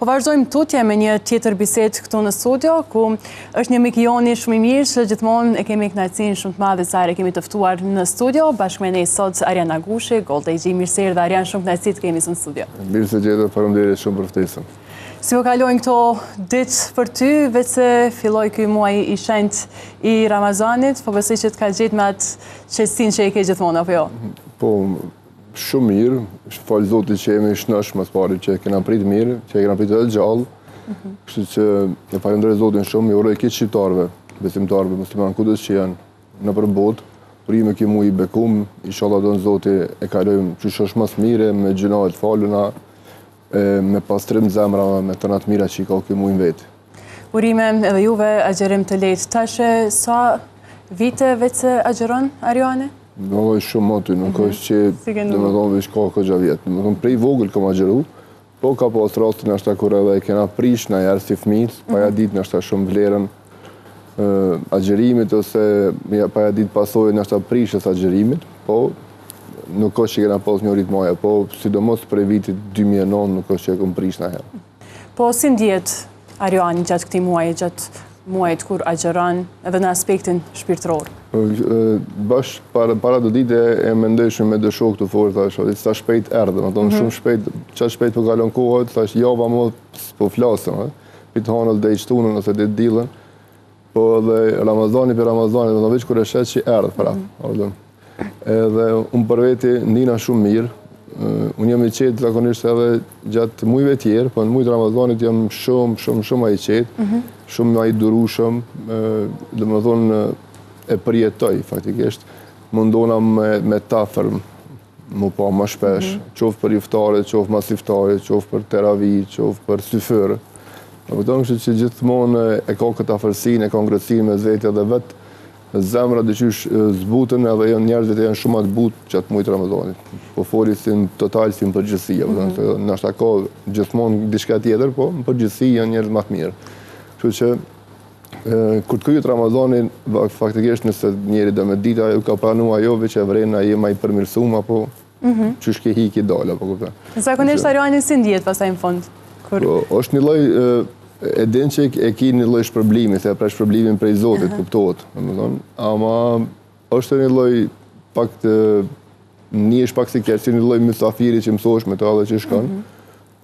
Po vazhdojmë tutje me një tjetër bisedë këtu në studio, ku është një mik joni shumë i mirë, që gjithmonë e kemi kënaqësinë shumë të madhe sa e kemi të ftuar në studio, bashkë me ne sot Ariana Gushi, Gold AG, mirë se erdhe Ariana, shumë kënaqësi të kemi në studio. Mirë se gjete, faleminderit shumë për ftesën. Si po kalojnë këto ditë për ty, veç se filloi ky muaj i shenjtë i Ramazanit, po besoj që të ka gjetë me atë qetësinë që e ke gjithmonë, apo jo? Po, shumë mirë, falë Zotit që jemi shnësh mas pari, që kena prit mirë, që kena prit edhe gjallë, kështu që e falenderoj Zotin shumë, i uroj këtë shqiptarëve, besimtarëve, musliman, kudo që janë në përbot, prime ky muaj i bekum, inshallah don Zoti e kalojmë qysh mas mire, me gjinohet faluna, me pastrim zemra, me të natë mira që i ka ky muaj vetë. Urime edhe juve, agjerim të lehtë. Tashe, sa vite veç se agjeron, Ariane? Në shumë më ty, nuk është që dhe me thonë veç ka këgja vjetë. Dhe me thonë prej vogël kam agjeru, po ka pas rastin ashta kur edhe e kena prish në jerë si fëmijës, pa ja ditë në ashta shumë vlerën agjerimit, ose pa ja ditë pasojë në ashta prishës agjerimit, po nuk është që kena pas një rritë maja, po sidomos prej vitit 2009 nuk është që e kom prish në herë. Po si ndjet Ariani gjatë këtij muaji, gjatë muajit kur agjeron edhe në aspektin shpirtëror? Bash para do dite e mendoj shumë me dë shok të fortë, thash, sa shpejt erdhe, më thonë shumë shpejt, qatë shpejt po kalon kohët, thash, java më po flasëm, pitë hanëll dhe i shtunën ose dhe dilën, po dhe Ramazani për Ramazani, më thonë veç kur e shetë që erdhe, pra. Edhe unë për veti ndina shumë mirë, unë jam i qetë zakonisht edhe gjatë mujve tjerë, po në mujtë Ramazanit jam shumë a i qetë, shumë a i durushëm, dhe më thonë e përjetoj faktikisht, mundona me tafër më pa më shpesh, qofë për iftaret, qofë mas iftaret, qofë për teravi, qofë për syfërë. Në këtonë kështë që gjithmonë e ka këtë afërsinë, e ka ngrësinë me zvete dhe vetë, zemra dhe qysh zbutën edhe njerëzit e janë shumë atë butë qatë mujtë Ramazanit. Po foli si në total, si në përgjithësia. Në ashta ka gjithmonë diçka tjetër, po në përgjithësi janë njerëz më të mirë. Kështu që, kur të kryet Ramazani, faktikisht nëse njeri dhe me dita, ju ka pranua jo, veç e vrena, je ma i përmirësum, apo qysh ke hi ki dalë, apo kupta. Zakonisht Ariani si ndjet pastaj në fund? Është një lloj e din që e ki një lloj shpërblimi, se e presh shpërblimin prej Zotit, kuptohet, ama është një lloj pak të njësh pak si kërë, si një lloj mysafiri që mësosh me të edhe që shkon,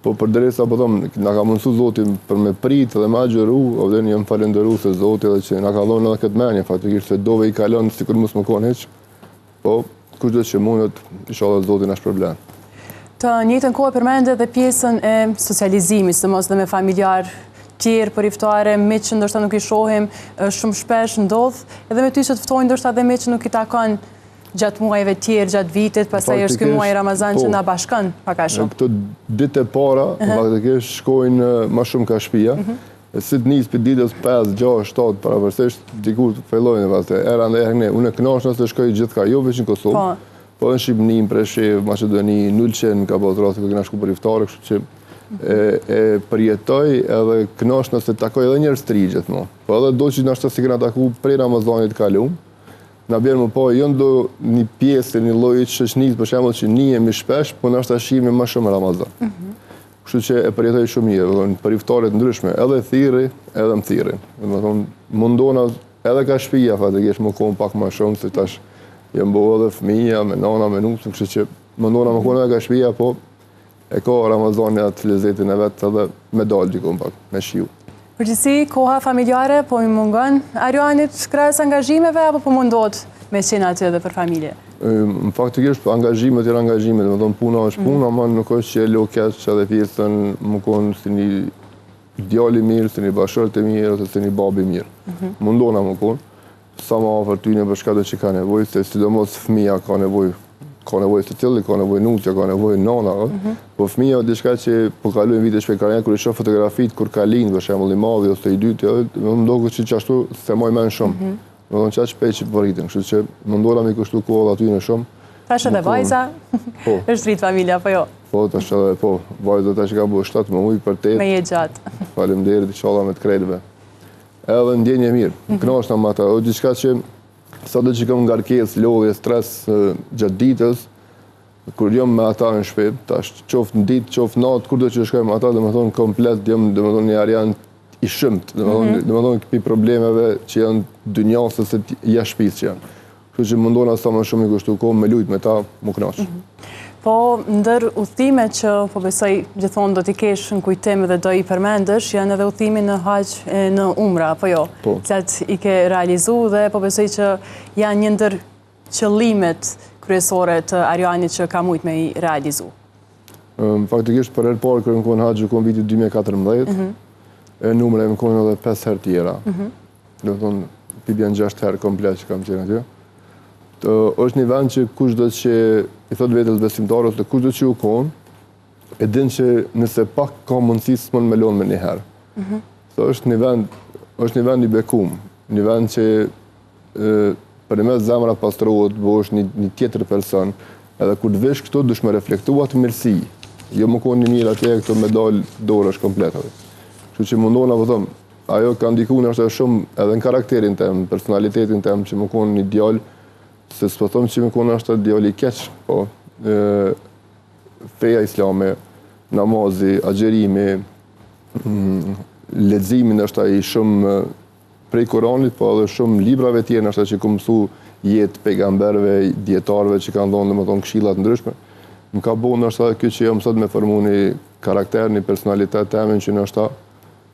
po përderisa, po thomë, nga ka mundësu Zotin për me prit dhe me agjeru, edhe një më falenderu se Zotit edhe që nga ka dhonë edhe këtë menje, faktikisht se dove i kalon si kur mësë më konë heq, po kushtet që mundet, inshallah Zotin është problem. Të njëjtën kohë përmendë edhe pjesën e socializimit, sidomos dhe me familjar tjerë për iftare, me që ndoshta nuk i shohim shumë shpesh ndodh, edhe me ty që të ftojnë ndoshta dhe me që nuk i takon gjatë muajve tjerë, gjatë vitit, pastaj është ky muaj Ramazan që na bashkon pak a shumë. Këto ditë e para, faktikisht shkojnë më shumë ka shtëpia, si të nisë për ditës 5, 6, 7, pavarësisht dikur të fillojnë pastaj era ndaj herë. Unë kënaqesh nëse shkoj gjithka, jo vetëm në Kosovë, po në Shqipëni, në Preshevë, Maqedoni, Nulqen, ka pas raste kur kena shku për iftare, kështu që e përjetoj edhe kënaqesh nëse takoj edhe njerëz të rinj gjithmonë. Po edhe do që nashta si kena taku prej Ramazanit kalum, na bjerë më po, jo ndo një pjesë, një lloj shoqënisë, për shembull që njihemi shpesh, po nashta shihemi më shumë Ramazan. Kështu që e përjetoj shumë mirë, për iftaret ndryshme, edhe thirrri, edhe më thirrin. Domethënë mundona edhe ka shtëpia fatikisht më kon pak më shumë se tash jam bo edhe fëmija, me nana, me nusën, kështu që mundona më kon edhe ka shtëpia, po e ka Ramazani atë lezetin e vetë edhe me dalë gjikon pak, me shiu. Përgjithësi, koha familjare, po i mungon Arianit krahas angazhimeve, apo po mundot me qenë aty edhe për familje? Në faktikisht, angazhimet janë angazhimet, dhe më thonë puna është puna, ma nuk është që e lo keq që edhe pjesën më konë si një djali mirë, si një bashkërt e mirë, ose si një babi mirë. Mundona më konë, sa ma afer tyne për shka do që ka nevoj, se sidomos fëmija ka nevoj të tjeli, ka nevoj nusja, ka nevoj nana, po fëmija diçka që po kalujnë vite shpejkarjen, kër i shoh fotografit, kur kalin, për shemull i madhi, ose i dyti, më ndohë që qashtu se moj men shumë. Më thonë qatë shpejt që përritin, kështu që më ndohë mi kushtu kohë aty në shumë. Tash edhe vajza, është rritë familja, po jo? Po, tash edhe, po, vajza tash ka bu 7 më ujë për 8. Me je gjatë. Faleminderit, inshallah me të krejtëve. Edhe ndjenje mirë, kënaqna me ata, o diçka që sa do që kam ngarkesë, lodhje, stres gjatë ditës, kur jam me ata në shtëpi, tash qoftë në ditë, qoftë natë, kurdo që shkoj me ata, domethënë komplet jam domethënë një arian i shëmt, domethënë pi problemeve që janë dynjase se jashtë shtëpisë që janë. Kështu që mundona sa më shumë i kushtu kohë me lut me ta, më kënaq. Po, ndër udhime që po besoj gjithmonë do t'i kesh në kujtim dhe do i përmendësh, janë edhe udhimi në Haq në Umra, apo jo? Cilat i ke realizu dhe po besoj që janë një ndër qëllimet kryesore të Arianit që ka mujt me i realizu. Faktikisht për herë parë kërë më konë Haq, konë vitit 2014, e në Umra e më konë edhe 5 herë tjera. Do të thonë, pibjan 6 herë komplet që kam qenë atje. Është një vend që kushdo që i thot vetës besimtarës dhe kushdo që u konë, e din që nëse pak ka mundësi së mund me lonë me një herë. Është një vend i bekum, një vend që për një mes zemra pastrohet, bo është një tjetër person, edhe kur të vesh këto dush me reflektua të mirësi, jo më konë një mirë atje këto me dalë dorë është kompletave. Kështu që mundona, po thëmë, ajo ka ndiku në është shumë edhe në karakterin tem, personalitetin tem, që më konë një djallë, se s'po thëmë që më konë është djallë i keq, po, feja islame, namazi, agjerimi, leximin është ai shumë prej Koranit, po edhe shumë librave tjerë është që ku mësu jetë pejgamberëve, dietarëve që kanë dhënë domethënë këshilla të ndryshme. Më ka bënë është kjo që jam sot me formu një karakter, një personalitet temin që nështë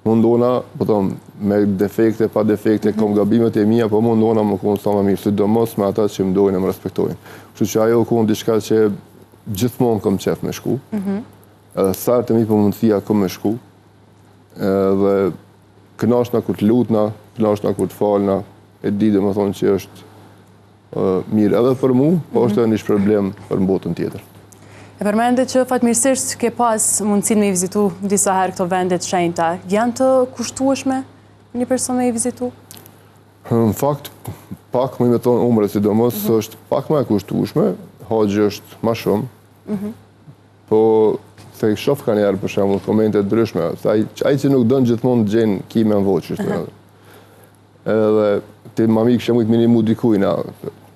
mundona, po thonë, me defekte, pa defekte, kom gabimet e mia, po mundona më konë sa më mirë, sidomos me ata që më dojnë e më respektojnë. Kështu që ajo konë diçka që gjithmonë kom qef me shku, edhe sartë e mi për mundësia kom me shku, dhe kënaqna kur të lutna, kënaqna kur të falna, e di dhe më thonë që është mirë edhe për mu, po është edhe një problem për botën tjetër. E përmende që fatmirësisht ke pas mundësin me i vizitu disa herë këto vendet shenjta. Janë të kushtueshme një person me i vizitu? Në fakt, pak më i me tonë Umre, sidomos, është pak më e kushtueshme, Haxhi është ma shumë, po se i shof ka njerë për shemull komente të ndryshme, ai që nuk dënë gjithmonë të gjenë kime në voqë, edhe ti mami kështë mujtë minimu dikujna,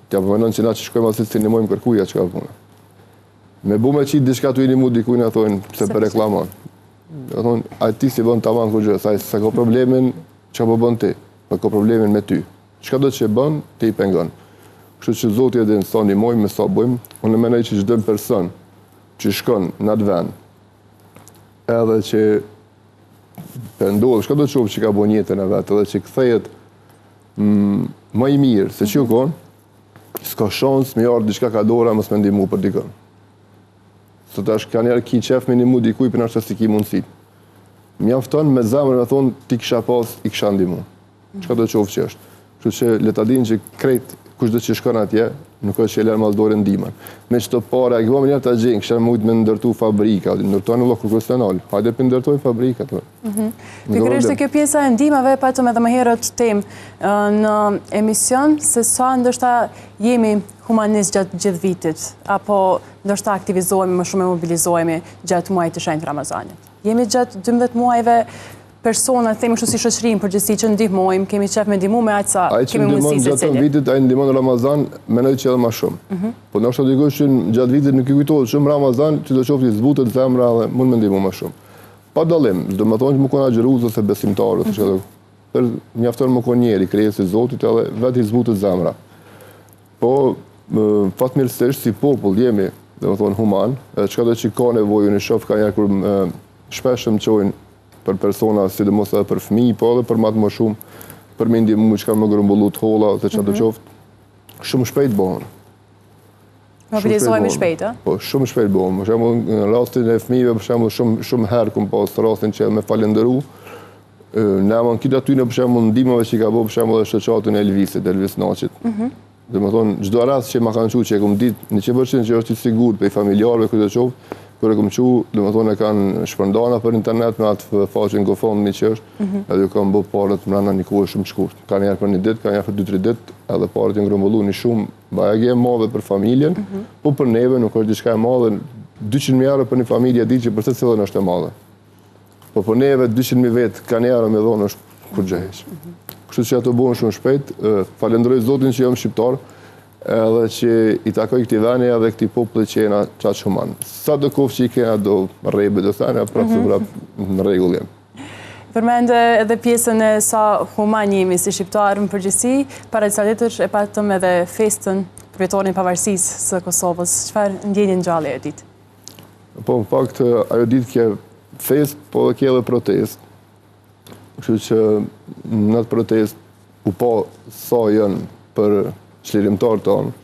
tja përmenon që na që shkojmë asit si nimojmë kërkuja që ka punë. Me bu me qitë diçka të inimu dikujna, thonë, se për reklamon. Thonë, a ti si bën të avan kur gjë, se ka problemin që po bën ti, po ka problemin me ty. Qka do që bën, ti i pengon. Kështu që Zoti edhe në sa nimojmë, me sa bëjmë, unë e menoj që çdo person që shkon në atë vend, edhe që pëndodhë, shka do të qovë që ka bën jetën e vetë, edhe që kthehet më i mirë, se që u konë, s'ka shansë me jarë diçka ka dora, mos me ndihmu për dikën. Sot është ka njerë ki qef me një mu dikuj për nështë si ki mundësit. Mjafton me zemrën me thonë ti kisha pas, i kisha ndihmu. Qka do qovë që është. Kështu që le ta dinë që krejt kushdo që shkon atje, nuk është që e lërë mas dore ndihmën. Me qëto para, e këva me njerë të gjenë, kisha mujtë me ndërtu fabrika, ndërtojnë Allah profesional. Hajde për ndërtojnë fabrikat. Pikërisht e kjo pjesa e ndihmave, patëm edhe më herët temë në emision, se sa ndoshta jemi humanist gjatë gjithë vitit, apo ndoshta aktivizohemi më shumë e mobilizohemi gjatë muajit të shenjtë Ramazanit. Jemi gjatë 12 muajve persona, themi kështu si shoqërinë përgjithësi që ndihmojmë, kemi qef me ndihmu me aq sa kemi mundësi se gjatë vitit, ai ndihmon Ramazan, mendoj që edhe më shumë. Po ndoshta dikush që gjatë vitit nuk i kujtohet shumë Ramazan, që do qoftë zbutet zemra dhe mund me ndihmu më shumë. Pa dallim, do të thonë që më kanë agjëruar ose besimtarët, për mjafton më kon njëri krijesi i Zotit edhe vetë i zbutet zemra. Po fatmirësisht si popull jemi, domethënë human, çka do që ka nevojë në shof ka kur shpesh më çojnë për persona, sidomos edhe për fëmijë, po edhe për më të shumë, për me ndihmu që kanë më grumbullu të holla, ose çka do qoftë, shumë shpejt bëhen. Mobilizohemi shpejt, a? Po, shumë shpejt bëhen. Për shembull, në rastin e fëmijëve, për shembull, shumë herë kum pas rastin që me falendëru, në amon këtë aty në për shembull ndihmave që ka bëu për shembull shoqatën e Elvis Naçit. Domethënë, çdo rast që ma kanë thënë që e kum ditë 100% që është i sigurt për familjarëve këtë qoftë, kur e kam thënë, domethënë e kanë shpërndana për internet me atë faqen GoFundMe që është, edhe ju kanë bërë parët mbrana një kohë shumë të shkurtë. Ka njerë për një ditë, ka njerë për 2-3 ditë, edhe parët janë grumbulluar një shumë bajagje e madhe për familjen, po për neve nuk është diçka e madhe, 200.000 euro për një familje di që për se cilën është e madhe. Po për neve 200.000 vetë ka njerë me dhonë është kur gjëheq. Kështu që ato bëhen shumë shpejt, falenderoj Zotin që jam shqiptar, edhe që i takoj këti veni edhe këti populli që jena qatë shuman. Sa do kohë që i kena do rejbe do thane, prapë në regull jem. Përmende edhe pjesën e sa human jemi si shqiptarë në përgjithësi, para disa ditësh e patëm edhe festën për vjetorin pavarësisë së Kosovës. Çfarë ndjenjën gjallë e ditë? Po, në fakt, ajo ditë kje fest, po dhe kje edhe protest. Kështu që në atë protest u po sa janë për çlirimtarët tonë,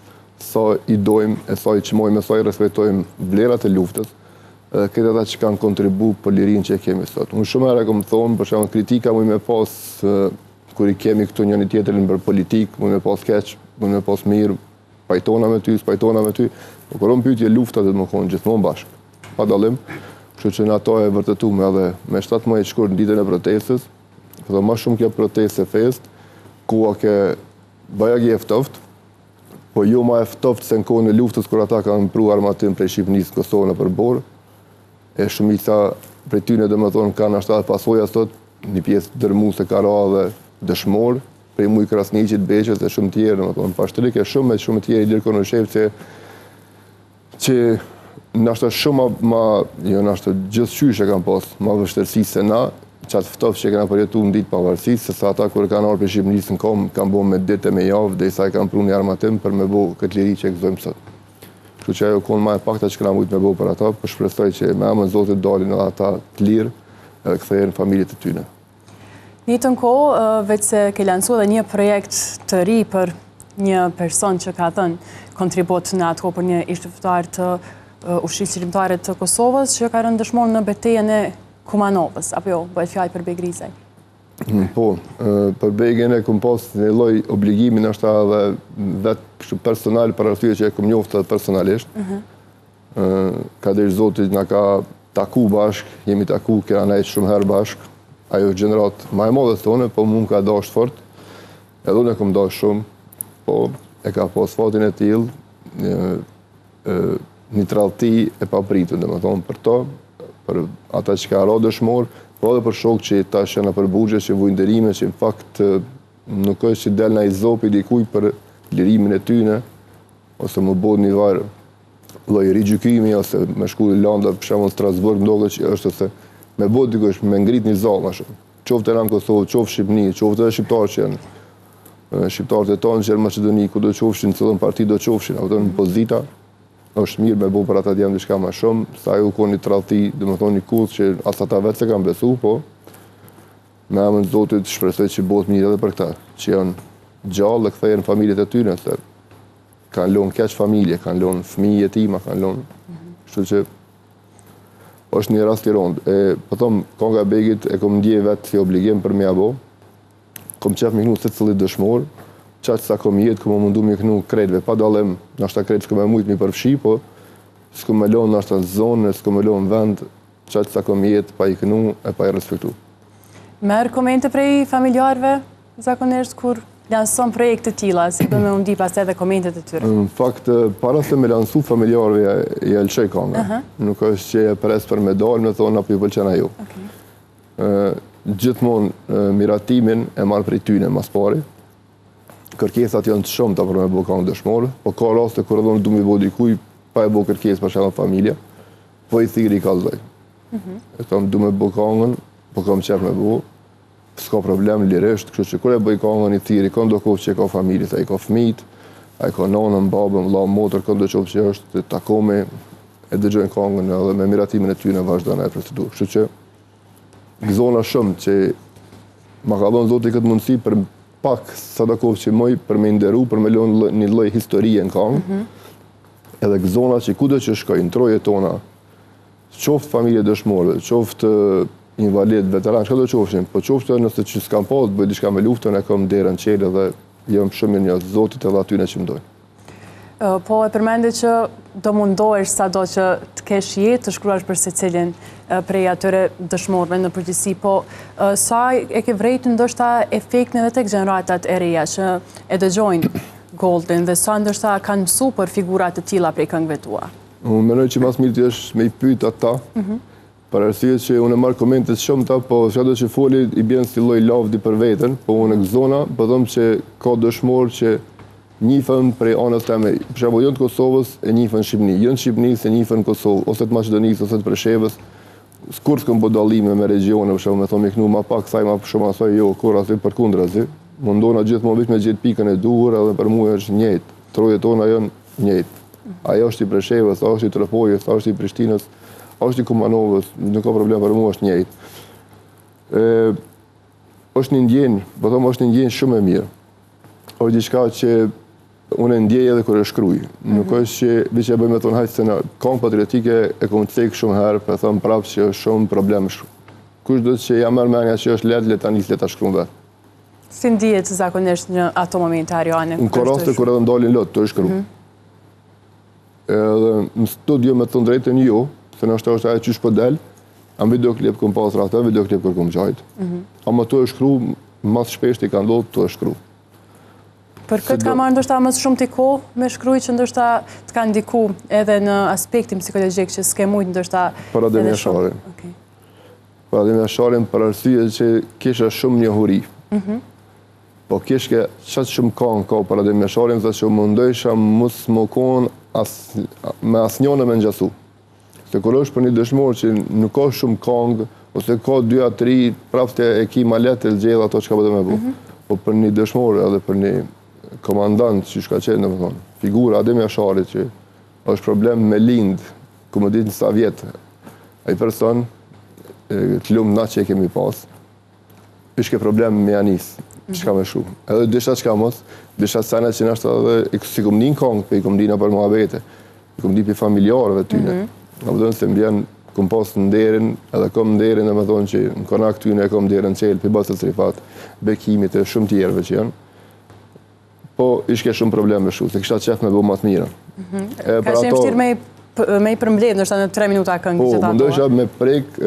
sa i dojmë, e sa i qmojmë, e sa i respektojmë vlerat e luftës, edhe këtë ata që kanë kontribu për lirinë që e kemi sot. Unë shumë herë kom thonë, për shembull kritika mund me pas kur i kemi këtu njëri tjetrin për politikë, mund me pas keq, mund me pas mirë, pajtona me ty, spajtona me ty, por kur pyetje lufta do të më konë gjithmonë bashkë, pa dallim. Kështu që në ato e vërtetuam edhe me 7 muaj të shkurt në ditën e protestës, do më shumë kjo protestë fest, ku ke bajagi e ftoftë, po jo ma e ftoftë se në kohën e luftës kur ata kanë pru armatim prej Shqipërisë në Kosovë në përbor, e shumica prej tyne dhe më thonë kanë ashtat pasoja sot, një pjesë dërmuese ka ra dhe dëshmor, prej Muj Krasniqit, Beqës e shumë tjerë, dhe më thonë pashtërik e shumë tjerë i lirë në shefë që nashtë shumë jo nashtë gjithë e kanë pas, ma vështërsi se na, qatë ftoftë që kena përjetu në ditë pavarësisë, se sa ata kërë kanë arë për Shqipërisë në kom, kanë bo me ditë e me javë, dhe i sa i kanë pru një armatim për me bo këtë liri që e këzojmë sot. Kështu që ajo konë ma e pakta që këna mujtë me bo për ata, për shpresoj që me amën Zotit dalin edhe ata të lirë edhe këthejnë familjet e tyne. Një të kohë, veç se ke lansu edhe një projekt të ri për një person që ka thënë kontribut në atë kohë për një ishtëftar të ushqisë qërimtare të Kosovës, që ka rënë dëshmor në betejën e Kumanovës, apo jo, bëhet fjallë për Beg Rizaj? Po, për Begin e kom pas një loj obligimin është edhe vetë personal për arsye që e kom njoftë personalisht. Ka dhe Zotit nga ka taku bashk, jemi taku, kena nejtë shumë herë bashk. Ajo gjenerat ma e modhe thone, po mu ka dasht fort, edhe unë e kom dasht shumë, po e ka pas fatin e tillë, një trallëti e papritën, dhe më thonë për to, për ata që ka ra dëshmor, po edhe për shokë që ta shena për burgje, që vujnderime, që në fakt nuk është që del nga i zopi dikuj për lirimin e tyne, ose më bod një varë loj rigjykimi, ose me shku në landa, për shemë në Strasburg, më doke që është ose me bod dikush, me ngrit një zalë, ma shumë. Qoftë e në Kosovë, qoftë Shqipni, qoftë edhe shqiptarë që janë, shqiptarët e tonë që janë Maqedoni, ku do qofshin, cëllën parti do qofshin, ato në pozita, është mirë me bo për ata djemë diçka ma shumë, sa ju konë një trallëti, dhe më thonë një kuth që as ata vetë se kanë besu, po me amën Zotit shpresoj që bëhet mirë edhe për këta, që janë gjallë dhe kthejnë familjet e tyre, se kanë lonë keq familje, kanë lonë fëmijë jetima, kanë lonë, kështu që është një rast i rondë. Po thomë, Konga Begit e kom ndje vetë si obligim për me abo, kom qef me kënu se cëllit dëshmor, qatë sa kom jetë, kom mundu me kënu kredve, pa dalem, nashta kredve s'kom e mujtë mi përfshi, po s'kom me lonë nashta zonë, s'kom me lonë vend, qatë sa kom jetë, pa i kënu e pa i respektu. Merë komente prej familjarve, zakonisht, kur lanson projekte tila, si do me undi pas edhe komentet e tyre? Në fakt, para se me lansu familjarve, i elqej Konga. Nuk është që e pres për medalë, me thonë, apo i pëlqena ju. Gjithmonë miratimin e marë prej tyne mas pari, kërkesat janë të shumë të për me bo Kongë dëshmorë, po ka raste kërë edhe du me bo dikuj, pa e bo kërkes për shenë familja, po i thiri i kalzoj. E tam du me bo Kongën, po kam qef me bo, s'ka problem lirisht, kështu që kërë e boj Kongën i thiri, kënë do kohë që e ka familje, a i ka fmit, a i ka nanën, babën, la motër, kënë do qovë që është, të takome, e dëgjojnë Kongën edhe me miratimin e ty në vazhdojnë e procedur. Kështu që gëzona shumë që ma ka dhonë Zoti këtë mundësi për pak Sadakovë që moj për me nderu, për me lonë një loj historie në Kongë, edhe gëzona që kudo që shkojnë, troje tona, qoftë familje dëshmorëve, qoftë invalid, veteran, që ka do qofshin, po qoftë nëse që s'kam pas, bëjt diçka me luftën, e kam derën qelë dhe jam shumë një Zotit edhe atyne që më dojnë. Po e përmende që do mundohesh sa do që të kesh jetë të shkruash për se cilin prej atyre dëshmorëve në përgjithësi, po sa e ke vrejtë ndoshta efekteve tek gjeneratat e reja që e dëgjojnë Goldin dhe sa ndoshta kanë mësu për figurat të tilla prej këngëve tua? Unë menoj që mas mirë është me i pyet ata, për arsye që unë e marr komentet shumë ta, po çdo që foli i bjen si lloj lavdi për veten, po unë në zona, po them që ka dëshmor që njifën prej anës teme, për shembull, jënë të Kosovës e njifën Shqipni, jënë Shqipnisë e njifën Kosovë, ose të Maqedonisë, ose të Preshevës, kur s'këm bo dallime me regione, për shembull, me thonë me knu ma pak, saj ma shumë asoj, jo, kur asoj për kundra, zi. Mundona gjithmonë veç me gjithë pikën e duhur, edhe për mua është njëjtë. Trojet tona janë njëjtë. Ajo është i Preshevës, ajo është i Trapojës, ajo është i Prishtinës, ajo është i Kumanovës, nuk ka problem, për mua është njëjtë. Është një ndjenjë, po them është një ndjenjë shumë e mirë. Është diçka që unë ndjej edhe kur e shkruaj. Nuk është që veç e bëj me thonë hajtë se në këngë patriotike e kom cek shumë herë, për them prapë që është shumë problem shumë. Kush do të që ja merr mendja që është le ta nis le ta shkruaj vetë. Si ndihet zakonisht në ato momente Ariane? Në raste kur edhe ndalin lot të shkruaj. Edhe në studio me të drejtën jo, se në është ajo çish po del, am videoklip kom pas rreth, videoklip kur kom gjajt. Ama të shkruaj më shpesh i ka ndodhur të shkruaj. Për këtë ka marrë ndoshta më shumë t'i kohë me shkruaj që ndoshta të ka ndiku edhe në aspektin psikologjik që s'ke mujt ndoshta për Adem Jasharin. Për Adem Jasharin për arsye që kisha shumë njohuri. Po kishke qatë shumë këngë ka për Adem Jasharin, dhe që mundojsha mos më konë me asnjone me ngjasu. Se kur është për një dëshmor që nuk ka shumë këngë, ose ka 2-3, prapë e ki ma letë e lgjellë ato që ka bëtë me bu. Po për një dëshmor edhe për një komandant që shka qenë, në më thonë, figura Adem Jasharit që është problem me lind, ku më ditë në sa vjetë, a i person, të lumë na që e kemi pas, ishke problem me Janis, që ka me shumë. Edhe disha që ka mos, disha sene që nështë edhe, si kom një në kongë, për i kom një në për muhabete, i kom një për familjarëve tyne. Në më dhënë se më bjenë, kom pas në nderin, edhe kom nderin, dhe më thonë që në konak tyne e kom nderin qelë, për basës rifat, bekimit e shumë tjerëve që janë. Po, ishke shumë problem me shu, se kështa qef me bo matë mira. Ka që mështirë me i përmbledh, nështë në 3 minuta këngë që ta Po, mundojshë me prek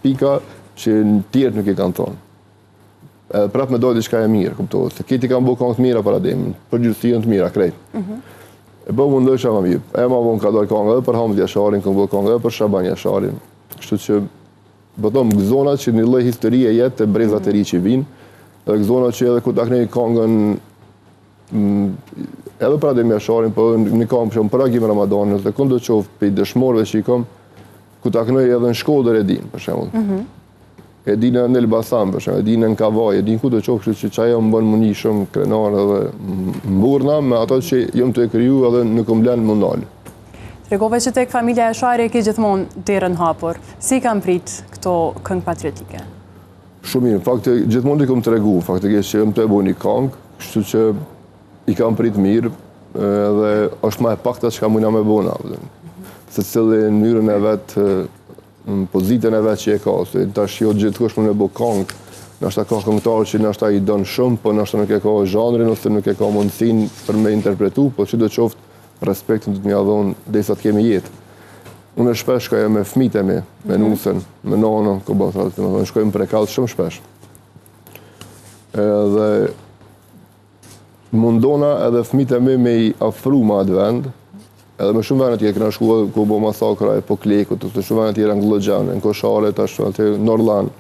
pika që në tjertë nuk i kanë thonë. Prapë me dojë diçka e mirë, kuptohet, se kiti kanë bo këngë të mira për Ademin, për gjithësion të mira, krejt. Po, mundojshë ma mirë. E ma bo në ka dojë këngë edhe për Hamid Jasharin, këmë bo këngë edhe për Shaban Jasharin. Kështu që, bëtom, gëzonat që një lloj historie jetë e brezat e ri që vinë, edhe gëzonat që edhe ku takne këngën edhe për Adem Jasharin, po një kam për Agim Ramadanin, dhe këndo qofë për i dëshmorve që i kam, ku taknoj edhe në Shkodër e din, për shemull. E din në Elbasan, për shemull, e din në Kavaj, e din ku do qofë që qaja më bënë më një shumë krenar edhe mburna, me ato që jëmë të e kryu edhe në këmblen më ndalë. Tregove që tek familja Jashari e ke gjithmonë derën hapur. Si kam prit këto këngë patriotike? Shumë mirë, faktë gjithmonë i kom të regu, faktë që jëmë të e bo një këngë, kështu që i kam prit mirë, dhe është ma e pakta që ka mujna me bona. Se cilë në mënyrën e vetë, në pozitën e vetë që e ka, se ta shio gjithë kush më në bo këngë, nështë ka këngëtarë që nështë i donë shumë, po nështë nuk e ka zhanrin, ose nuk e ka mundësin për me interpretu, po që do qoftë respektin të të mja dhonë dhe sa të kemi jetë. Unë e shpesh shkoja me fmite me nusën, me nono, shkojmë prekallë shumë shpesh. Dhe mundona edhe fmite me i afru ma atë vend, edhe me shumë vene tjerë këna shkua ku bo masakra e Poklekut, të shumë vene tjerë në Glëgjane, në Koshare, të Norlan.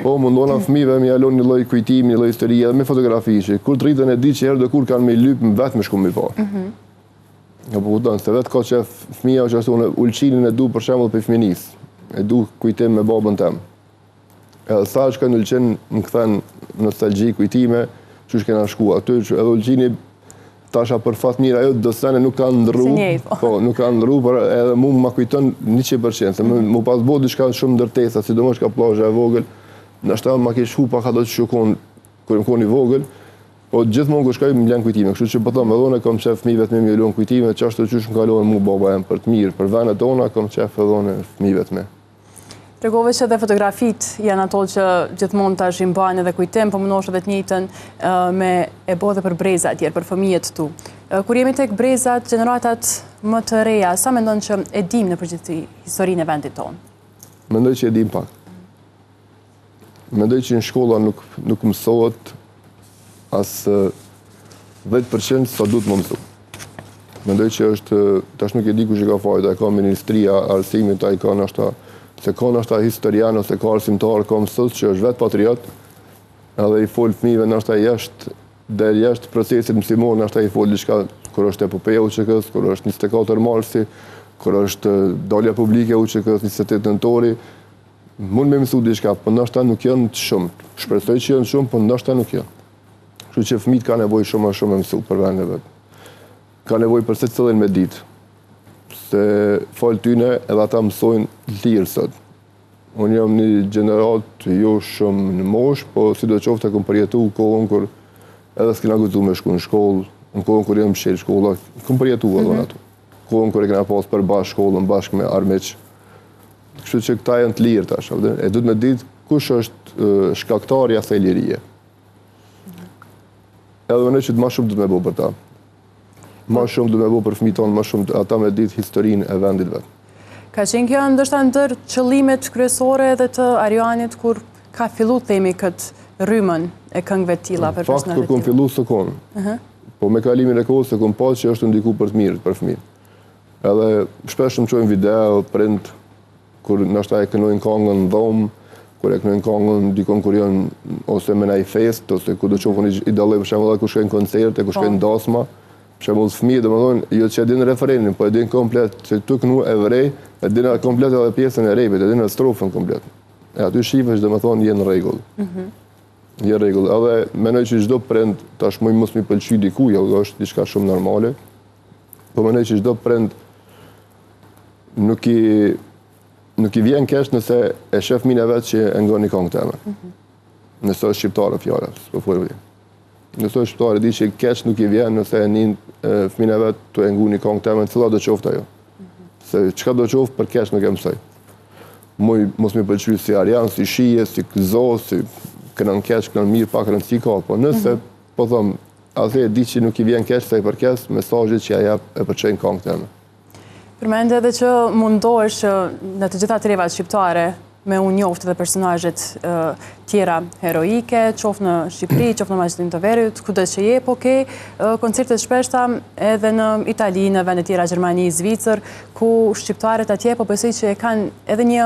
Po mundona fmive me jalon një loj kujtimi, një loj historie, edhe me fotografi që kur të rritën e di që herë dhe kur kanë me lypë, vetë me shku me pa. Ka po kutanë, se vetë ka që fmija që ashtu unë ulqinin e du për shemull për fminis, e du kujtim me babën tem. Edhe sa që kanë ulqin më këthen nostalgji, kujtime, që shkena shkua, aty që edhe ulqini tasha për fat mira, ajo do sene nuk ka ndërru, nuk ka ndërru, por edhe mu ma kujton 100%, se mu pas bo diçka shumë ndërtesa, sidomos ka plazha e vogël, nështë ta ma kish hu pa ka do që shukon, kër më koni vogël, po gjithmonë kër shkaj më len kujtime, kështu që po thëmë edhe unë kom qef fmive të me më lën kujtime, që ashtu që shkën kalohen mu baba jem për të mirë, për venet tona kom qef edhe unë fmive të me. Tregove që dhe fotografit janë ato që gjithmonë të shimbajnë edhe kujtim, po mënosh edhe të njëjtën me e bo dhe për brezat tjerë, për fëmijët tu. Kur jemi tek brezat, generatat më të reja, sa mendon që e dim në përgjithësi historinë e vendit tonë? Mendoj që e dim pak. Mendoj që në shkolla nuk mësohet as 10% sa duhet më mësu. Mendoj që është, tash nuk e di kush e ka fajta, e ka Ministria Arsimit, a i ka nështë se ka nështë historian ose ka arsimtar, ka mësës që është vetë patriot, edhe i folë fëmijëve nështë jashtë deri jashtë procesit mësimor, nashta i fol diçka kur është epopeja UÇK-s, kur është 24 marsi, kur është dalja publike e UÇK-s 28 nëntori, mund me mësu diçka, po ndoshta nuk janë të shumë. Shpresoj që janë shumë, po ndoshta nuk janë. Kështu që fëmijët kanë nevojë shumë më shumë me mësu për vendin e vet. Ka nevojë për secilin me ditë. Se fal tyne edhe ata mësojnë lirë sot. Unë jam një gjenerat jo shumë në mosh, po si do qofte kom përjetu kohën kur edhe s'kena gëzu me shku në shkollë, në kohën kur jam shqel shkolla, kom përjetu edhe ato. Kohën kur e kena pas për bashkë shkollën, bashkë me armiq. Kështu që këta janë të lirë tash, e duhet me ditë kush është shkaktarja e lirie. Edhe më që ma shumë duhet me bo për ta. Ma shumë duhet me bo për fëmijët tonë, ma shumë ata me ditë historinë e vendit vetë. Ka qenë kjo ndoshta ndër qëllimet kryesore edhe të Arianit kur ka fillu themi këtë rrymën e këngëve të tilla për personale të tilla. Fakt kur kom fillu së konë, po me kalimin e kohës se kom pas që është ndiku për të mirë, për fëmijët. Edhe shpesh më çojnë video, print, kur ndoshta e kënojnë këngën në dhomë, kur e kënojnë këngën dikon kur janë ose me ndaj fest, ose ku do qofun i dalloj për shembull ku shkojnë koncerte, ku shkojnë dasma. Për shembull fëmijët domethënë jo që e dinë refrenin, po e dinë komplet se tu kënu evrej, e dinë komplet edhe pjesën e repit, e dinë strofën komplet. E aty shifesh domethënë jenë në rregull. Je rregull. Edhe mendoj që çdo prind tashmë mos mi pëlqy dikujt, jo është diçka shumë normale. Po mendoj që çdo prind nuk i vjen keq nëse e shef fëmin e vet që e ngon një këngë teme. Nëse është shqiptare fjala, po fol vjen. Nëse është shqiptare di që keq nuk i vjen nëse e nin fëmin e vet të e ngon një këngë teme, cila do qoftë ajo. Se çka do qoftë për keq nuk e mësoj. Mos mi pëlqy si Arian, si shije, si gëzo, si kënon keq, kënon mirë, pak rëndësi ka, po nëse po them, atë e di që nuk i vjen keq se i përkes mesazhet që ja jap e përçojnë këngën teme. Përmend edhe që mundohesh në të gjitha trevat shqiptare me u njoftë edhe personazhet tjera heroike, qoftë në Shqipëri, qoftë në Maqedoninë të Veriut, kudo që je, po ke koncerte shpeshta edhe në Itali, në vende tjera, Gjermani, Zvicër, ku shqiptarët atje po besoj që e kanë edhe një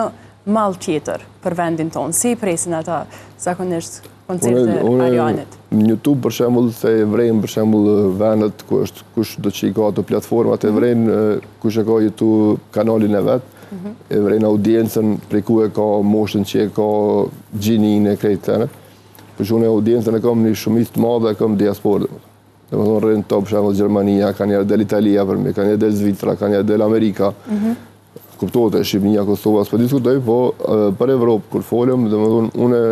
mall tjetër për vendin tonë. Si presin ata zakonisht koncerte Arianit? Në YouTube për shembull se e vrejnë për shembull vendet ku është kush do të ka ato platformat e vrejnë kush e ka YouTube kanalin e vet, e vrejnë audiencën prej ku e ka moshën që e ka gjinin e krejtëne. Për që unë audiencën e kam një shumicë të madhe e kam diasporë. Domethënë rrinë top për shembull Gjermania, kanë njerë del Italia për me, kanë njerë del Zvicra, kanë njerë del Amerika. Kuptohet e Shqipënia, Kosova, s'po diskutoj, po për Evropë kur folëm, domethënë unë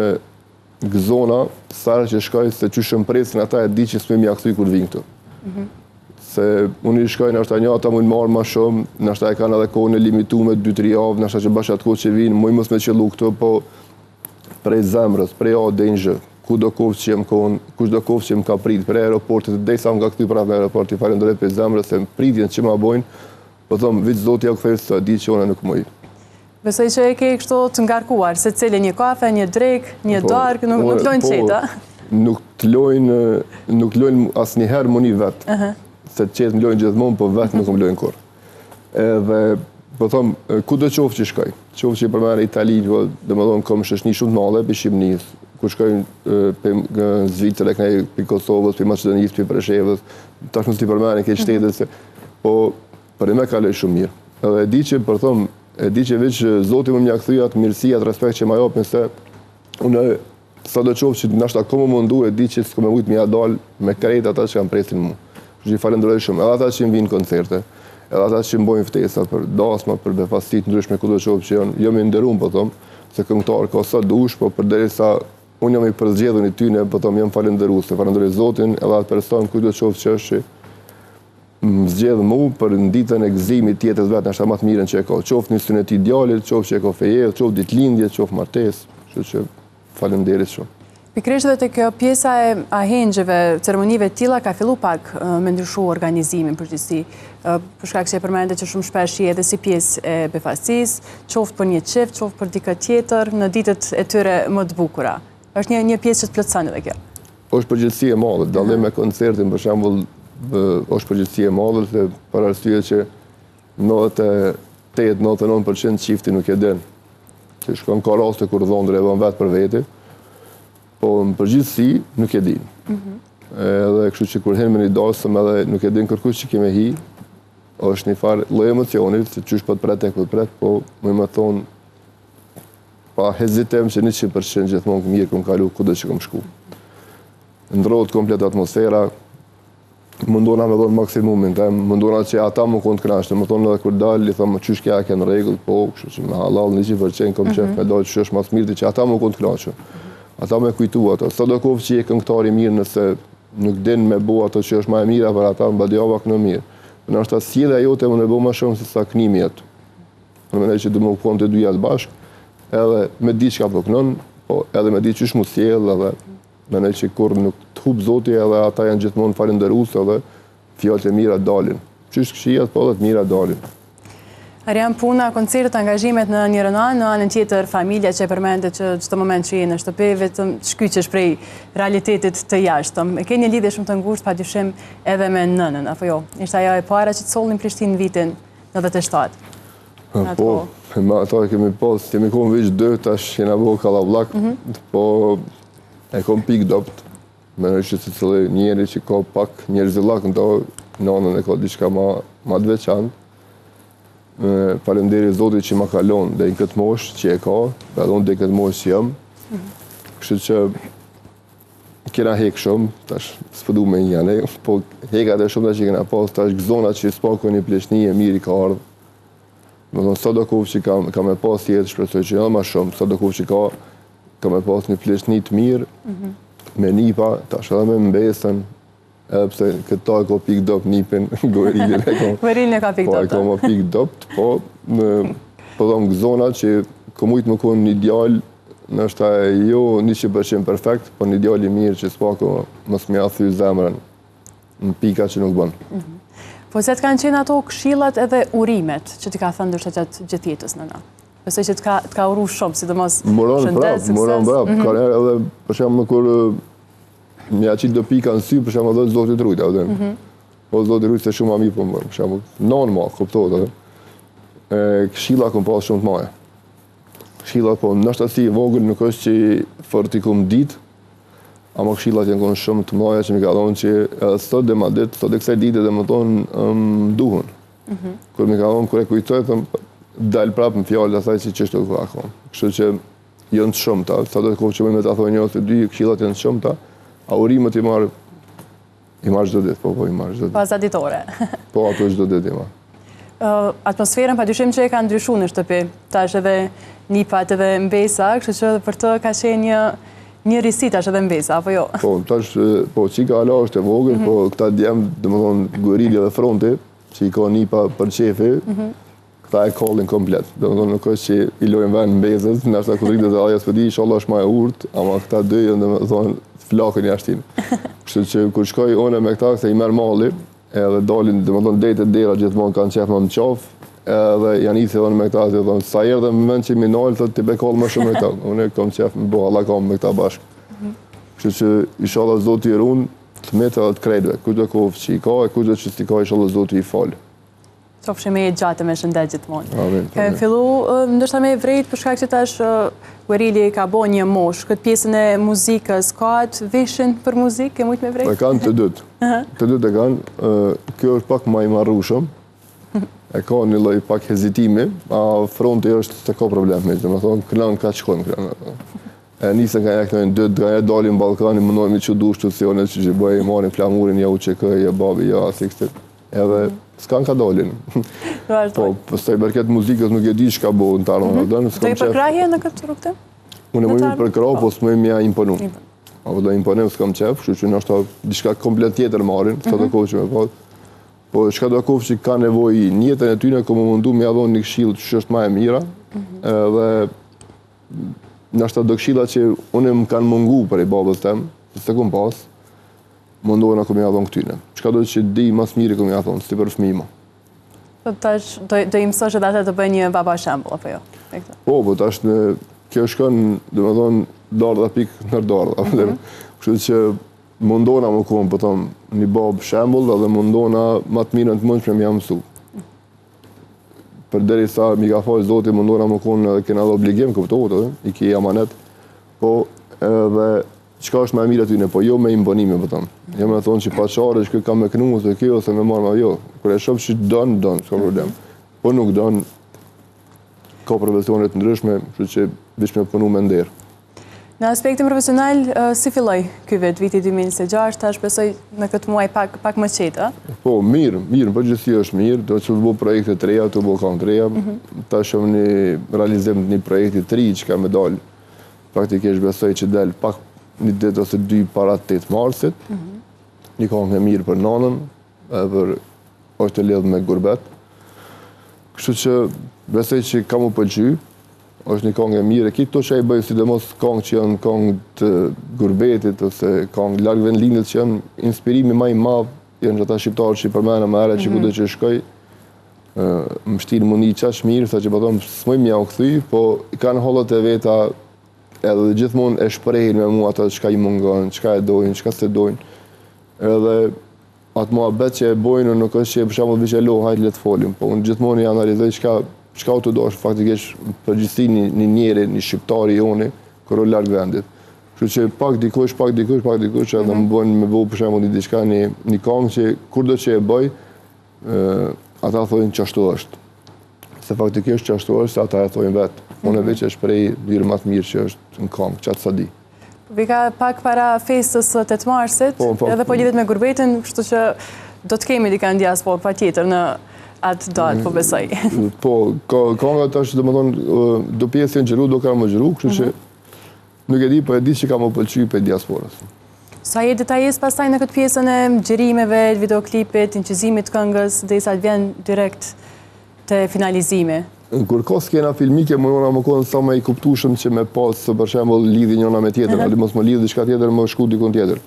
gëzona sa që shkoj se që shëmpresin ata e di që s'me mja këthuj kur vinë këtu. Se unë i shkoj nështë një ata mujnë marë ma shumë, nështë e kanë edhe kohën e limitume 2-3 javë, nështë që bashkë atë kohë që vinë, mujnë mos me qëllu këtu, po prej zemrës, prej a denjë, ku do kofë që jem kohën, kush do kofë që jem ka prit, prej aeroportit, dhe sa më ka këthuj prapë në aeroport, i falenderoj për zemrës, se pritjen që ma bojnë, po thëmë, vitë zoti ja u kthejë se di që unë nuk mujë. Besoj që e ke kështu të ngarkuar, se cili një kafe, një drek, një darkë, nuk lojnë qeta. Nuk lojnë asë njëherë më një vetë. Se qetë më lojnë gjithmonë, po vetë nuk më lojnë kur. Edhe, po thëmë, ku do qofë që shkoj? Qofë që i përmene Itali, dhe më thonë, kom shëshni shumë të madhe për Shqipënisë, ku shkojnë për Zvicër, për Kosovës, për Maqedonisë, për Preshevës, tash mos t'i përmene këtë shtetet, po për e me kaloj shumë mirë. Edhe di që, për thëmë, e di që veç Zoti më mja këthyja atë mirësia, atë respekt që ma jopin, se unë sa do qofë që nashta ko më mundu, e di që s'ko me ujtë mja dalë me krejt ata që kam presin mu. Që i falenderoj shumë, edhe ata që më vinë koncerte, edhe ata që më bojnë ftesat për dasma, për befastit ndryshme ku do qofë që jo me ndërum, po thom, se këngëtarë ka sa dush, po përderi sa unë jam i përzgjedhën i tyne, po thom, jam falenderu, se falenderoj Zotin, edhe atë person ku do qofë që është më zgjedhë mu për në ditën e gëzimit tjetës vetë në shtamat miren që e ka. Qoftë një sunet idealit, qoftë që e ka fejet, qoftë ditlindjet, qoftë martes, që falenderit shumë. Pikrisht dhe të kjo pjesa e ahengjeve, ceremonive tila ka fillu pak me ndryshu organizimin përgjithësi. Për shkak që e përmende që shumë shpesh i edhe si pjesë e befastis, qoftë për një qift, qoftë për dika tjetër, në ditët e tyre më të bukura. Është një pjesë që të plotëson edhe kjo. Është përgjithësi e madhe, dallim me koncertin, për shembull, është përgjithësi e madhe, se për arsye që 98-99% qifti nuk e din. Që shkon ka raste kur dhondër e vën vetë për veti, po në përgjithësi nuk e din. edhe kështu që kur hen me një dasëm edhe nuk e din kërkush që kime hi, është një farë lloj emocionit, se qysh po të pret, po më thonë pa hezitem që 100% gjithmonë mirë këmë kalu kudo që këmë shku. Ndrohet komplet atmosfera, mundona me dhonë maksimumin, mundona që ata më konë të knashtë, më thonë edhe kur dalë, i thonë qysh kja ke në regull, po, kështu që me halal 100% këmë qef me dalë që është mas mirë, që ata më konë të knashtë. Ata me kujtu ato. Sa do kovë që je këngëtari mirë nëse nuk din me bo ato që është ma e mira për ata, më badjava kënë mirë. Në është ta sjellja jote më në bo ma shumë se sa kënimi jetë. Në mendoj që du më konë të dyja të bashkë, edhe me di që ka përkënën, po edhe me di që është mu sjellë, edhe mendoj që kur nuk të hub zoti edhe ata janë gjithmonë falenderus edhe fjallët e mira dalin. Qysh këshijat, po edhe të mira dalin. Arjan, puna, koncertet, angazhimet në njërën anë, në anën tjetër familja që e përmendet që çdo moment që je në shtëpi, vetëm shkyqesh prej realitetit të jashtëm. E ke një lidhje shumë të ngushtë padyshim edhe me nënën, apo jo? Ishte ajo e para që të solli në Prishtinë në vitin 97. Po, me ata kemi pas, kemi konë veç 2, tash jena bo kallavllak, po e kom pik dopt. Mendoj që se cili njeri që ka pak njerëzillak në to, nënën e ka diçka ma të veçantë. Falemderi Zotit që ma kalon dhe në këtë mosh që e ka, dhe edhe unë dhe këtë mosh që jam. Kështu që kena hek shumë, tash s'pëdu me njëne, po hekat e shumë që kena pas, tash gëzona që s'pako një pleshni e mirë i ka ardhë. Më thonë, sa do kohë që ka me pas jetë, shpresoj që edhe ma shumë, sa do kohë që ka me pas një pleshni të mirë, me nipa, tash edhe me mbesën, edhe pse këta e ka pik dopt nipin, gorilin e ka... Gorilin e ka pik dopt, Po, e ka ma pik dopt, po thonë gëzona që komujt më konë një djallë, nështë jo 100% perfekt, po një djallë i mirë që s'pako mos me athy zemrën në pika që nuk bënë. Po se të kanë qenë ato këshillat edhe urimet që ti ka thënë ndërsa gjatë gjithë jetës nëna? Besoj që të ka uru shumë, sidomos shëndet, sukses. Moron brap, ka njerë edhe për shemë kur një aqit do pika në sy, për shemë edhe Zotit Rujt, po Zotit Rujt se shumë a mi për më, për shemë non ma, kuptohet, këshilla kom pas shumë të maje. Këshillat, po, nështë asi vogël nuk është që fërti kom ditë, ama këshillat janë konë shumë të maje që mi ka thonë që edhe sot dhe ma ditë, sot dhe kësaj ditë dhe më thonë duhun. Kër mi ka thonë, kër e kujtoj, dalë prapë në fjallë asaj që qështë të kakon. Kështu që janë të shumë ta, sa do të kohë që me ta thonë një ose dy, këshillat janë të shumë ta, a urimet i marë çdo ditë, po i marë çdo ditë. Baza ditore. Po, ato çdo ditë i marë. Atmosferën padyshim që e ka ndryshu në shtëpi, tash edhe nipat edhe mbesa, kështu që për të ka qenë një risi tash edhe mbesa, apo jo? Po, tash, po, qika ala është e vogël, po këta djemë, dhe më thonë, gorilja dhe fronti, që i ka nipa për qefi, këta e kallin komplet. Dhe më thonë, nuk është që i lojnë venë mbezës, nështë ta kudrit dhe aja s'pëdi, inshallah është ma e urtë, ama këta dy janë, dhe më thonë, flakën jashtin. Kështu që kur shkoj one me këta, se i merë mali, edhe dalin, dhe më thonë, dejtë e dera gjithmonë kanë qef më qafë, edhe janë isi edhe me këta, dhe thonë, sa herë dhe më mend që mi nalë, thë t'i bekallë më shumë me këta. Unë e kam qef më bo, Allah kam me këta bashkë. Kështu që, inshallah, Zoti i runë, të metë edhe të krejtve, kujtë kohë që i ka, e kujtë që s'ti ka, inshallah, Zoti i falë. Qofshë me gjatë me shëndet gjithmonë. Amin. Kemi fillu, ndërsa me vrejt, për shkak që tash Guerili ka bo një mosh, këtë pjesën e muzikës, ka atë vishin për muzikë, ke mujtë me vrejt? E kanë të dytë. Të dytë e kanë. Kjo është pak ma i marrushëm. E ka një lloj pak hezitimi, a fronti është se ka problem me që, më thonë, këlan ka qëkojmë këlan. Nisën ka jakë në dytë, ka dalin në Balkani, më nojmë që du shtucionet që bëjë, marim flamurin, ja u që këj, ja babi, ja asikësit. Edhe s'kan ka dalin. Po, pëstaj bërket muzikës nuk e di që ka bo në tarë në dënë. Do i përkrahje në këtë rukëtë? Unë e më përkrah, po s'më mja imponu. Apo do imponem s'kam qef, shu që nështë diçka komplet tjetër marin, s'ka do kohë që me pas. Po, shka do kohë që ka nevoj njëtën e tyne, ko më mundu me adhon një këshilë që është ma e mira, dhe nështë do këshila që unë më kanë mungu për i babës tem, se kom pas, mundohen ako me adhon këtyne. Qka do që di mas miri ko me adhon, si për fëmima. Tash, do i mësosh edhe atë të bëj një baba shembull, apo jo? Po, tash kjo shkon, dhe me thonë, dardha pik nër dardha. Kështu që mundona më kohën, po thonë, një babë shembull, dhe mundona ma të mirën të mund që me jam mësu. Për deri sa mi ka falë Zoti, mundona më kohën edhe kena dhe obligim, këptohet, i ki amanet, po edhe çka është më e mirë aty, po jo me imponime, po them. Jo me thonë që paçare, që kam me kënu ose kjo ose me marr jo. Kur e shoh që don, s'ka problem. Po nuk don, ka profesione të ndryshme, kështu që veç me punu me nder. Në aspektin profesional, si filloi ky viti 2026, tash besoj në këtë muaj pak më qetë, a? Po, mirë, po gjithësi është mirë, do që të bëjë projekte të reja, të bëjë kanë të reja, tash shumë një realizim të një projekti të ri që ka me dalë, praktikisht besoj që del pak një ditë ose dy para 8 marsit, një kanë e mirë për nanën, për është të lidhë me gurbet, kështu që besoj që ka mu pëlqy, është një kongë e mirë, këto që e bëjë sidomos kongë që janë kongë të gurbetit, ose kongë largë vendlinit që janë inspirimi ma i madh, janë ata shqiptarë që i përmena më ere që kudo që shkoj, më shtirë mundi qash mirë, sa që përdojmë s'moj mja u këthy, po kanë hollët e veta edhe gjithmonë e shprejnë me mua ata çka i mungon, çka e dojnë, çka se dojnë, edhe atë mua bet që e bojnë nuk është që për shembull viç e lo, hajtë le të folim, po unë gjithmonë i analizoj çka u të dosh faktikisht përgjithësi një njeri, një shqiptari joni, kur o larg vendit. Kështu që pak dikush edhe më bën me bëu për shembull diçka një këngë që kurdo që e bëj, ata thonë çashtu është. Se faktikisht çashtu është, ata e thonë vetë. Unë veç e shpreh mënyrë më të mirë që është në këngë, çat sa di. Vika pak para festës 8 marsit, edhe po lidhet me gurbetin, kështu që do të kemi dika në diasporë patjetër në atë datë, po besoj. Po, kënga tash do pjesën xhiru, do ka më xhiru, kështu që nuk e di, po e di që ka më pëlqy për diasporës. Sa je detajist pastaj në këtë pjesën e xhirimeve, videoklipit, incizimit të këngës, derisa të vjen direkt te finalizimi? Kur ka skena filmike, më konë sa më i kuptueshëm që me pas, për shembull, lidhje njëna me tjetrën, ali mos më lidh diçka tjetër, më shku dikon tjetër.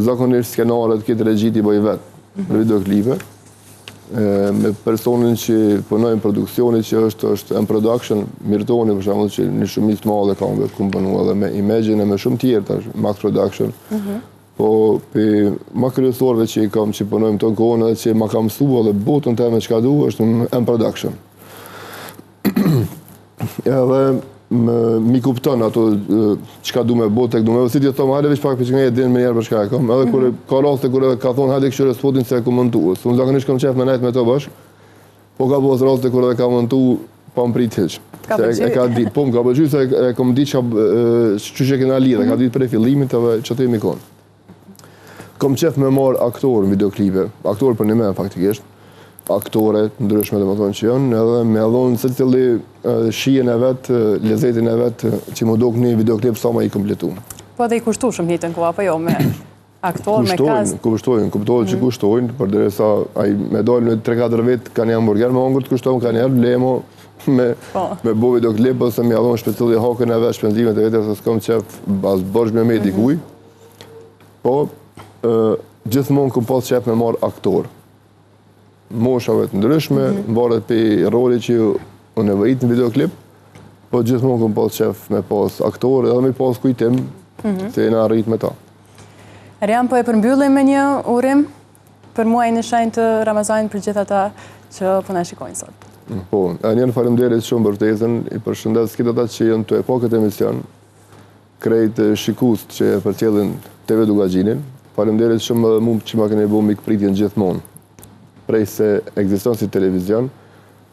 Zakonisht skenarët këtë regjit i bëj vetë në videoklipe, me personin që punojnë produksionit që është në production, Mirtoni për shembull që një shumicë të madhe ka komponuar edhe me Imagine e me shumë tjerë, Max Production. Po për ma kryesorëve që i kam që punojmë të kohën edhe që ma kam mësua dhe botën të me qka du është në production. Edhe mi kupton ato qka du me botë tek du me, si t'ja thomë, hajde veç pak për që nga e dinë me njerë për shka e kam, edhe kur ka raste kur ka thonë, hajde këshyre spotin se e ku mëntu, unë zakonisht kam qef me nejt me to bashk, po ka pos raste kur edhe ka mëntu, pa më prit hiq. E ka dit, po më ka përgjy se e kom dit që që kena lidhe, ka dit prej fillimit edhe që të jemi konë. Kom qef me marë aktorë në videoklipe, aktorë për një me faktikisht, aktore ndryshme dhe më thonë që janë, edhe me adhonë se cili shijen e vetë, lezetin e vetë, që më dok një videoklip sa ma i kompletu. Po edhe i kushtushëm njëtën ku, apo jo, me aktor, me kast? Kuptojnë që kushtojnë, për dhe sa me dojnë në 3-4 vetë ka një hamburger, me ongër të kushtojnë ka njerë, lemo me bo videoklip, ose me adhonë shpecili hakën e vetë, shpenzimet e vetë, se s'kom qef as bërsh me dikuj. Po, gjithmonë kom pas qef me marë aktor. Moshave të ndryshme, varet për roli që unë e vëjt në videoklip, po gjithmonë kom pas qef me pas aktor edhe me pas kujtim se e na rrit me ta. Erian, po e përmbyllim me një urim për muajin e shenjtë të Ramazanit për gjithë ata që po na shikojnë sot. Po, Erian, faleminderit shumë për ftesën, i përshëndes këtë ata që janë të e pa këtë emision, krejt shikust që e përcjellin TV Dugaxhinin. Faleminderit shumë edhe mu që ma keni bu mikpritjen gjithmonë. Prej se ekziston si televizion,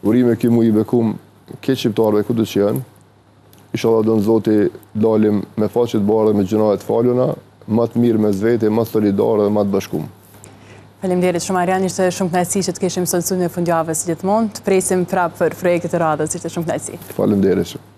urime kjo mu i bekum këtë shqiptarëve kudo që janë, inshallah do në Zoti dalim me faqet bardhe me gjunahet faluna, më të mirë me zvete, më solidarë dhe më të bashkum. Faleminderit shumë Erian, ishte shumë kënaqësi që të kishim sot në fundjavës gjithmonë, të presim prapë për projekte të radhës, ishte shumë kënaqësi. Faleminderit shumë.